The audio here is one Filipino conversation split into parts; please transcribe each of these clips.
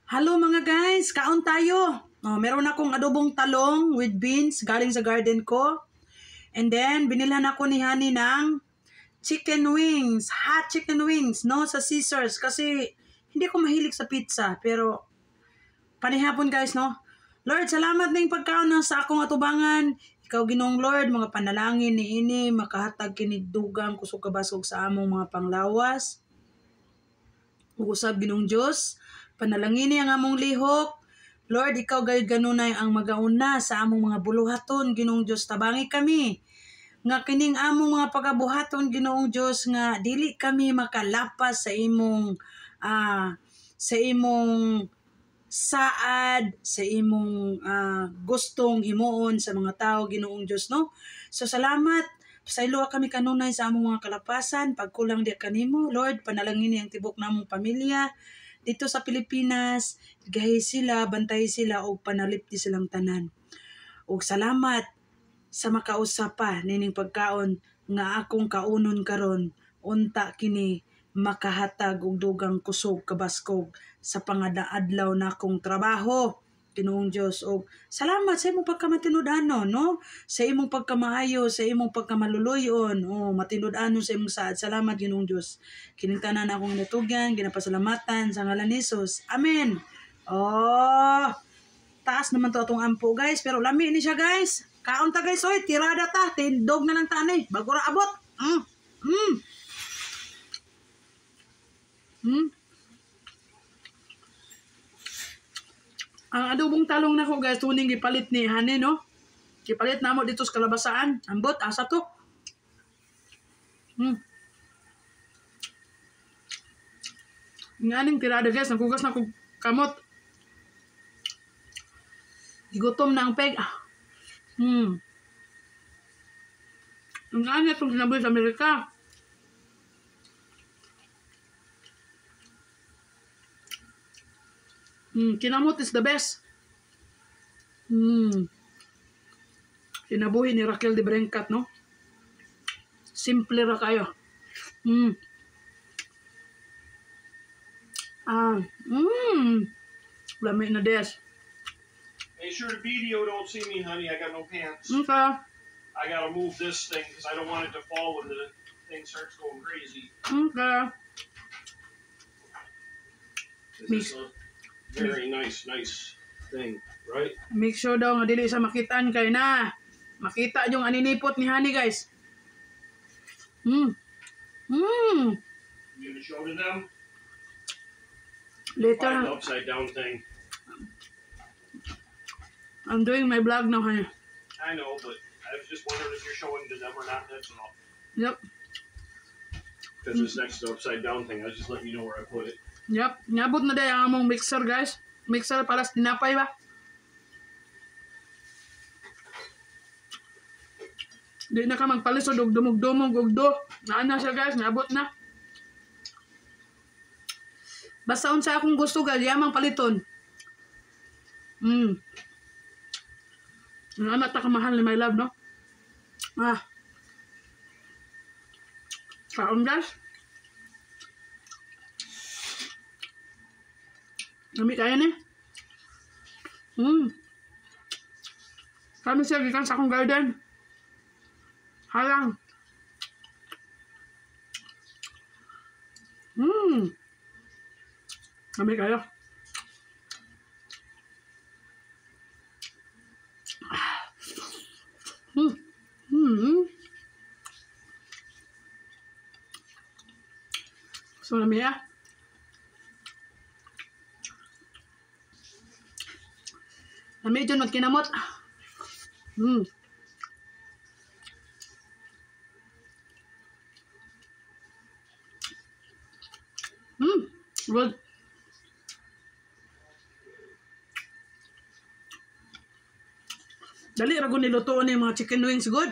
Hello mga guys, kaon tayo. Meron akong adobong talong with beans galing sa garden ko. And then, binilhan ako ni Honey ng chicken wings, hot chicken wings, no, sa Caesars. Kasi, hindi ko mahilig sa pizza. Pero, panihapon guys, no. Lord, salamat na yung pagkaon na sa akong atubangan. Ikaw Ginoong Lord, mga panalangin ni ini, makahatag kinigdugang kusog kabasog sa among mga panglawas. Usab Ginoong Diyos, panalangin ang among lihok. Lord, ikaw gayud ganunay ang magauna sa among mga buluhaton, Ginoong Diyos, tabangi kami. Nga kining among mga pagabuhaton, Ginoong Diyos, nga dili kami makalapas sa imong saad, sa imong gustong himuon sa mga tao, Ginoong Diyos, no? So salamat. Pasaylo kami kanunay sa among mga kalapasan, pagkulang di kanimo, Lord, panalangin ang tibok namong pamilya dito sa Pilipinas, gahi sila, bantay sila og panalipti silang tanan. Ug salamat sa makausapa nining pagkaon nga akong kaunon karon, unta kini makahatag og dugang kusog kabaskog sa pangadaadlaw na akong trabaho. Ginoong Diyos, og salamat sa imong pagkamatinud-ano, no? Sa imong pagkamaayo, sa imong pagkamaluluyon, matinud-ano sa imong saad. Salamat Ginoong Diyos. Kining tanan akong natugan, ginapasalamatan sa ngalan ni Jesus. Amen. Taas naman to atong ampo guys, pero lami ni siya guys. Kaon ta guys, oy, tirada ta, tindog na lang ta ni, bago ra abot. Ang adobong talong nako guys, tuning gipalit ni Honey, no? Gipalit namo dito sa kalabasaan. Ambot, asa to? Nganing tirada guys, nagkugas na kong kamot. Gigutom na ang peg. Ang nga itong sinabi sa Amerika. Kinamot is the best. Kinabuhi ni Raquel de Brencat, no? Simple ra kayo. Lami na des. Make sure the video don't see me, honey. I got no pants. Okay. I gotta move this thing because I don't want it to fall when the thing starts going crazy. Okay. This is a very nice thing, right? Make sure daw nga dili sa makitaan kay na. Makita yung aninipot ni Honey, guys. You gonna show to them? Find the Later, upside down thing. I'm doing my vlog now, Honey. I know, but I was just wondering if you're showing to them or not. That's all. Yep. Because it's next to the upside down thing. I was just letting you know where I put it. Yep. Niabot na day ang among mixer, guys. Mixer para sa tinapay ba? Di na ka magpalisod og dumog-dumog og do. Naan na siya, guys. Niabot na. Basta unsa akong gusto, guys. Yamang paliton. Ang anak ta kamahal ni my love, no? Kaon, guys. Nami kaya ni. Kami siya gikan sa akong garden. Halang. Nami kayo. So nami ya. Nami dyan magkinamot. Good. Dali rago nilutoon yung mga chicken wings, good.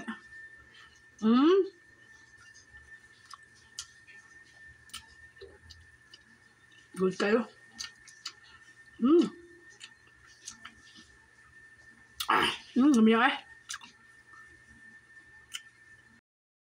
Good kayo. Namiyak eh.